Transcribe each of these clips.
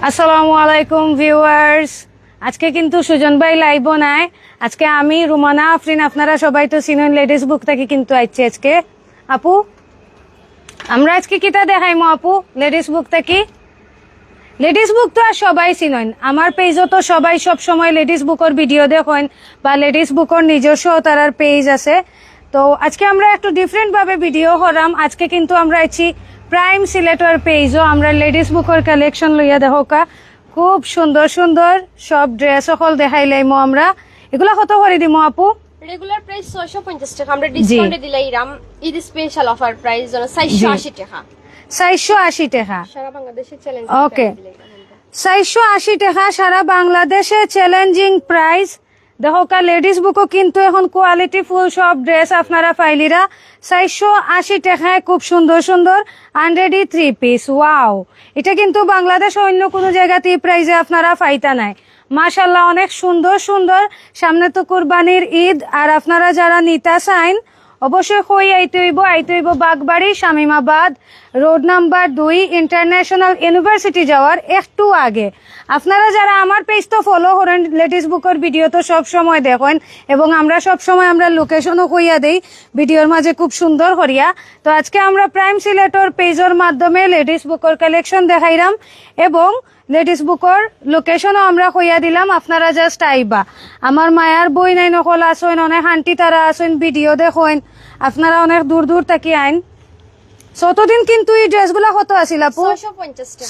আসসালামু আলাইকুম ভিউয়ার্স। আজকে কিন্তু সুজন ভাই লাইভ নাই। আজকে আমি রুমানা আফরিন, আপনারা সবাই তো চিনেন, লেডিস বুক থেকে কিন্তু আইছি আজকে। আপু, আমরা আজকে কিতা দেখাইমো আপু লেডিস বুক থেকে? লেডিস বুক তো আর সবাই চিনেন, আমার পেজও তো সবাই সব সময় লেডিস বুকের ভিডিও দেখেন বা লেডিস বুকের নিজস্ব তারার পেজ আছে। তো আজকে আমরা একটু ডিফারেন্ট ভাবে ভিডিও করাম। আজকে কিন্তু আমরা আইছি প্রাইম সিলেটর পেজও আমরা লেডিস বুকের কালেকশন লইয়া দেখোকা। খুব সুন্দর সুন্দর সব ড্রেস সকল দেখাইলাইমো আমরা। এগুলা কত করে দিমো আপু? রেগুলার প্রাইস 650 টাকা, আমরা ডিসকাউন্টে দিলাইরাম ঈদ স্পেশাল অফার প্রাইস জন্য 480 টাকা। 480 টাকা সারা বাংলাদেশে চ্যালেঞ্জ। ওকে, 480 টাকা সারা বাংলাদেশে চ্যালেঞ্জিং প্রাইস। দেখো কা লেডিস বুকও কিন্তু এখন কোয়ালিটি ফুল সব ড্রেস আপনারা পাইলিরা 480 টাকায়। খুব সুন্দর সুন্দর আনরেডি 3 পিস। ওয়াও, এটা কিন্তু বাংলাদেশ অন্য কোনো জায়গাতেই প্রাইজে আপনারা পাইতা নাই। মাশাল্লাহ, অনেক সুন্দর সুন্দর। সামনে তো কুরবানির ঈদ, আর আপনারা যারা নিতা চাইন অবশ্যই কই আইতে হইব Bagbari Shamimabad road number 2 international university যাওয়ার একটু আগে। আপনারা যারা আমার পেজ তো ফলো করেন, লেডিস বুকের ভিডিও তো সব সময় দেখেন এবং আমরা সব সময় আমরা লোকেশনও কইয়া দেই ভিডিওর মাঝে খুব সুন্দর করিয়া। তো আজকে আমরা প্রাইম সিলেটর পেজের মাধ্যমে লেডিস বুকের কালেকশন দেখাইলাম এবং লেডিস বুকর লোকেশনও আমরা কইয়া দিলাম। আপনারা জাস্ট আইবা। আমার মায়ার বই নাই নকল আসেন, অনেক আন্টি তারা আসেন ভিডিও দেখেন, আপনারা অনেক দূর দূর থাকি আইন। যতদিন কিন্তু এই ড্রেসগুলা কত আছিল আপু?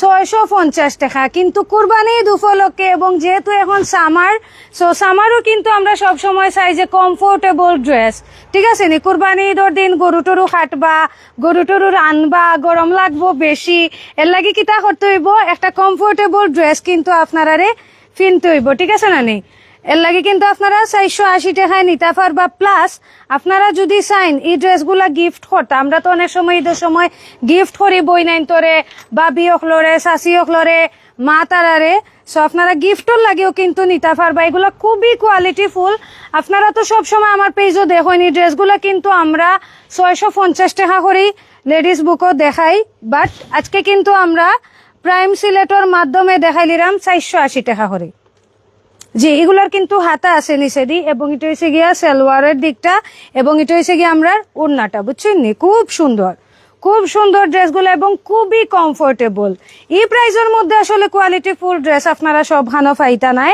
650 টাকা। কিন্তু কুরবানি ঈদ উপলক্ষে এবং যেহেতু এখন সামার, সো সামারও কিন্তু আমরা সব সময় চাই যে কমফোর্টেবল ড্রেস, ঠিক আছে নি? কুরবানি ঈদের দিন গরু টরু খাটবা, গরু টরু রানবা, গরম লাগবো বেশি, এর লাগি কিতা করতে হইব, একটা কমফোর্টেবল ড্রেস কিন্তু আপনারারে কিনতে হইব, ঠিক আছে না নি? এর লাগে কিন্তু আপনারা 480 টাকায় নিতে পারবা। প্লাস আপনারা যদি চাইন এই ড্রেসগুলা গিফট করতে, আমরা তো অনেক সময় ঈদের সময় গিফট করি বই নাইন তোরে, বাবি অখলরে, শাশি অখলরে, মা তারারে। সো আপনারা গিফটর লাগেও কিন্তু নিতে পারবা। এগুলো খুবই কোয়ালিটি ফুল। আপনারা তো সব সময় আমার পেজও দেখেন, এই ড্রেসগুলা কিন্তু আমরা 650 টাকা করেই লেডিস বুকও দেখাই। বাট আজকে কিন্তু আমরা প্রাইম সিলেটর মাধ্যমে দেখাইলিরাম 480 টাকা করে। জি, এগুলার কিন্তু হাতা আছে নিচে দি, এবং এটা হচ্ছে গিয়া সালোয়ারের দিকটা, এবং এটা হচ্ছে গিয়া আমরা ওড়নাটা, বুঝছেন নি? খুব সুন্দর খুব সুন্দর ড্রেসগুলো এবং খুবই কমফোর্টেবল। এই প্রাইজের মধ্যে আসলে কোয়ালিটি ফুল ড্রেস আপনারা সব হানো ফাইতা নাই।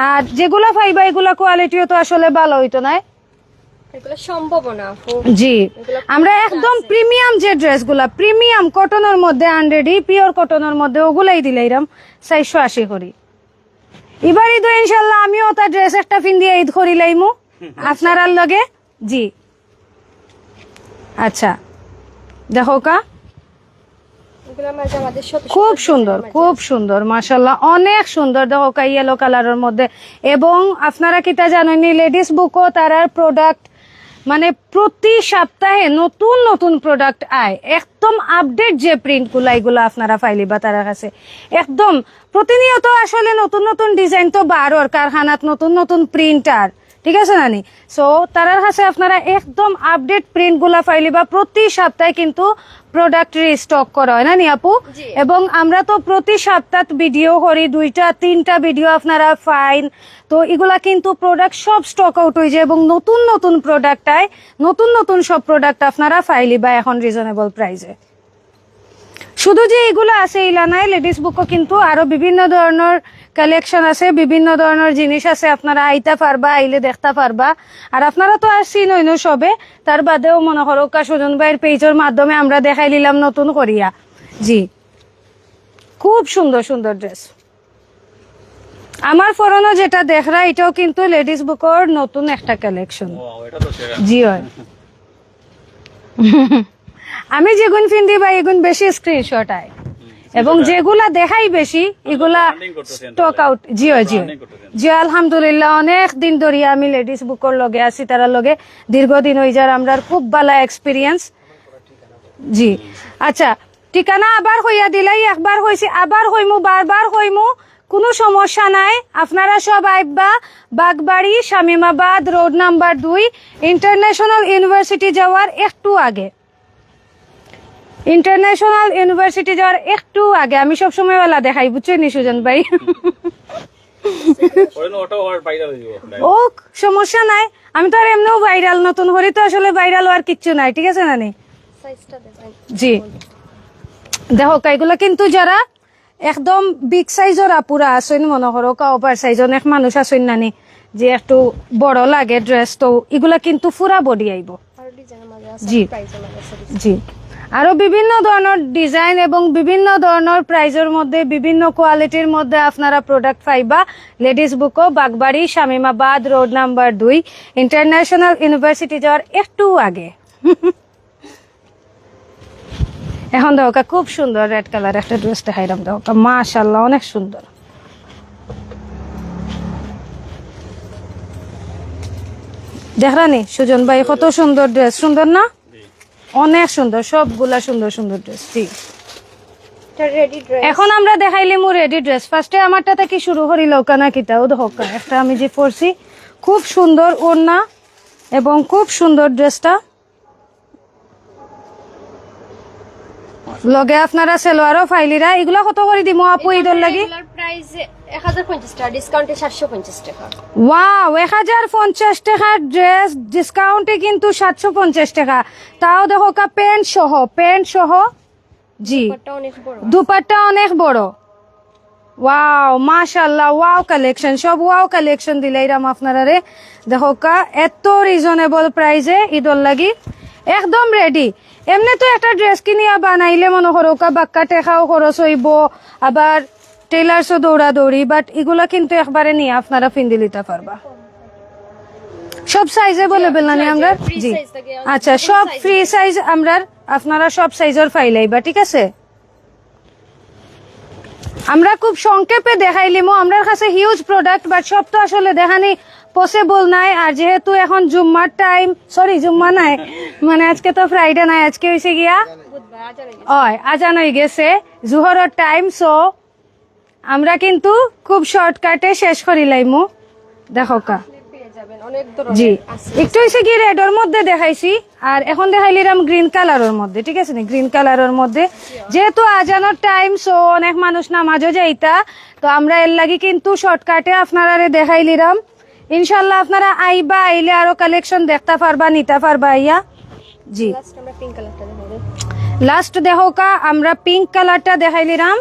আর যেগুলা ফাইবা এগুলা কোয়ালিটিও তো আসলে ভালো হইতো নাই, এগুলো সম্ভব না আপু। জি, আমরা একদম প্রিমিয়াম যে ড্রেসগুলা, প্রিমিয়াম কটনের মধ্যে, আনরেডি পিওর কটনের মধ্যে, ওগুলাই দিলাইরাম 480 করি। এবার ঈদ ইনশাল্লাহ আমিও তার ড্রেস একটা পিন্দিয়ে ঈদ করিলাইমু আপনার লগে। জি, আচ্ছা দেখো কা, খুব সুন্দর খুব সুন্দর, মাশাল্লাহ অনেক সুন্দর। দেখো কা ইয়েলো কালারের মধ্যে। এবং আপনারা কিতা জানেন, লেডিস বুকও তারার প্রোডাক্ট মানে প্রতি সপ্তাহে নতুন নতুন প্রোডাক্ট আয়, একদম আপডেট যে প্রিন্ট গুলা এগুলো আপনারা পাইলিবা তার কাছে। একদম প্রতিনিয়ত আসলে নতুন নতুন ডিজাইন তো বারোর কারখানাত, নতুন নতুন প্রিন্টার, ঠিক আছে না নি? সো তার কাছে আপনারা একদম আপডেট প্রিন্ট গুলা পাইলিবা। প্রতি সপ্তাহে কিন্তু প্রোডাক্ট রিস্টক করা হয় না নি আপু? এবং আমরা তো প্রতি সপ্তাহ ভিডিও করি, 2-3টা ভিডিও আপনারা ফাইন। তো এগুলা কিন্তু প্রোডাক্ট সব স্টক আউট হয়ে যায় এবং নতুন নতুন প্রোডাক্ট আয়, নতুন নতুন সব প্রোডাক্ট আপনারা ফাইলিবা এখন রিজনেবল প্রাইসে। শুধু যে এগুলো আছে ইলা নাই, লেডিস বুকও কিন্তু আরো বিভিন্ন ধরনের কালেকশন আছে, বিভিন্ন ধরনের জিনিস আছে, আপনারা আইতা পারবা, আইলে দেখতে পারবা। আর আপনারা তো আর চিনইনো সবে, তার বাদেও মনে করো সুজন ভাইয়ের পেজের মাধ্যমে আমরা দেখাই নিলাম নতুন করিয়া। জি, খুব সুন্দর সুন্দর ড্রেস। আমার ফরনো যেটা দেখরা, এটাও কিন্তু লেডিস বুকের নতুন একটা কালেকশন। জি হয়, আমি যেগুন ফিন্দি বা এগুন বেশি স্ক্রিনশট আয়, এবং যেগুলা দেখাই বেশি এগুলা স্টক আউট। জিও জিও জিও আলহামদুলিল্লাহ অনেক দিন ধরিয়া আমি লেডিস বুকের লগে আছি, তারা লগে দীর্ঘদিন হয়ে যার আমরা খুব ভালো এক্সপিরিয়েন্স। জি, আচ্ছা ঠিকানা আবার হইয়া দিলাই, একবার হয়েছি আবার হইমু, বারবার হইমু, কোনো সমস্যা নাই। আপনারা সব আইবা Bagbari Shamimabad road number 2 international university যাওয়ার একটু আগে। ইন্টারন্যাশনাল ইউনিভার্সিটি যাওয়ার একটু আগে, আমি সবসময় ওলা দেখাই, বুঝছেন নি সুজন ভাই? ও সমস্যা নাই, আমি তো আর এমনিও ভাইরাল, নতুন হরি তো আসলে ভাইরাল হওয়ার কিচ্ছু নাই, ঠিক আছে না নি? সাইজটা দেখাই। জি দেখো এগুলো কিন্তু যারা একদম বিগ সাইজর আপুরা আসেন, মনে করো ওভার সাইজ, অনেক মানুষ আসেন নানি যে একটু বড় লাগে ড্রেস, তো এগুলা কিন্তু পুরা বডি আইব। আর ডিজাইনের মাঝে আছে, জি। প্রাইসের মাঝে আছে। জি আরো বিভিন্ন ধরনের ডিজাইন এবং বিভিন্ন ধরনের প্রাইজের মধ্যে, বিভিন্ন কোয়ালিটির মধ্যে আপনারা প্রোডাক্ট পাইবা লেডিস বুকো, Bagbari, Shamimabad road number 2, international university যাওয়ার একটু আগে। এখন দেখো খুব সুন্দর রেড কালার একটা ড্রেস দেখাইলাম, দেখো মাশাআল্লাহ অনেক সুন্দর। দেখরানি সুজন ভাই কত সুন্দর ড্রেস, সুন্দর না? অনেক সুন্দর, সবগুলা সুন্দর সুন্দর ড্রেস। ঠিক এটা রেডি ড্রেস। এখন আমরা দেখাইলি মু রেডি ড্রেস। ফার্স্টে আমারটা থেকে শুরু করি লৌকানা কিতাও দেখো, একটা আমি যে পরছি খুব সুন্দর ওড়না এবং খুব সুন্দর ড্রেসটা, লগে আপনারা সেলোয়ারও ফাইলিরা। এগুলা কত করে দিমু আপু ঈদের লাগি? রেগুলার প্রাইস 1050 টাকা, ডিসকাউন্টে 750 টাকা। ওয়াও 1050 টাকার ড্রেস, ডিসকাউন্টে কিন্তু 750 টাকা। তাও দেখো প্যান্ট সহ, প্যান্ট সহ। জি এটা অনেক বড়। দুপাট্টা অনেক বড়। ওয়াও মাশাআল্লাহ, ওয়াও কালেকশন, সব ওয়াও কালেকশন দিলাইরাম আপনারা রে। দেখো এত রিজনেবল প্রাইসে ঈদর লাগি একদম রেডি। এমনি তো একটা ড্রেস কিনিয়া বানাইলে মনে করো বাক্কা টেকাও খরচ হইব, আবার টেলার্সও দৌড়া দৌড়ি, বাট এগুলা কিন্তু একবারে নিয়ে আপনারা পিন্দি লিতে পারবা। সব সাইজ অ্যাভেলেবল না নি আমরা? free জি size থাকে, আচ্ছা, full সব size ফ্রি সাইজ আমরা, আপনারা সব সাইজের ফাইলাইবা, ঠিক আছে? আমরা খুব সংক্ষেপে দেখাইলিমো, আমরার কাছে হিউজ প্রোডাক্ট, বাট সব তো আসলে দেখানি পসিবল নাই। আর যেহেতু এখন জুম্মার টাইম, সরি জুম্মা নাই, মানে আজকে তো ফ্রাইডে নাই, আজকে হয়েছে গিয়া বুধবার আজান হয়ে গেছে। ওই আজান হয়ে গেছে, জুহরের টাইম। সো আমরা কিন্তু খুব শর্টকাটে শেষ করিলাইমু। দেখো পেয়ে যাবেন অনেক জি ধরনের আছে। একটু হয়েছে কি রেডের মধ্যে দেখাইছি, আর এখন দেখাইলিরাম গ্রিন কালারের মধ্যে, ঠিক আছে? গ্রিন কালারের মধ্যে যেহেতু আজানোর টাইম, সো অনেক মানুষ নামাজও যাইতা, তো আমরা এর লাগি কিন্তু শর্টকাটে আপনারা দেখাইলিরাম। ইনশাল্লাহ আপনারা আইবা, আইলে আরো কালেকশন দেখতে পারবা, নিতে পারবা আইয়া। জি লাস্ট আমরা পিঙ্ক কালারটা দেখাবো। লাস্ট দেখো আমরা পিঙ্ক কালারটা দেখাইলিরাম,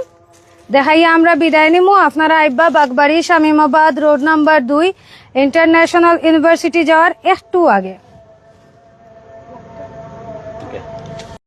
দেখাইয়া আমরা বিদায় নিমু। আপনারা আইবা Bagbari, Shamimabad road number 2, international university যাওয়ার একটু আগে।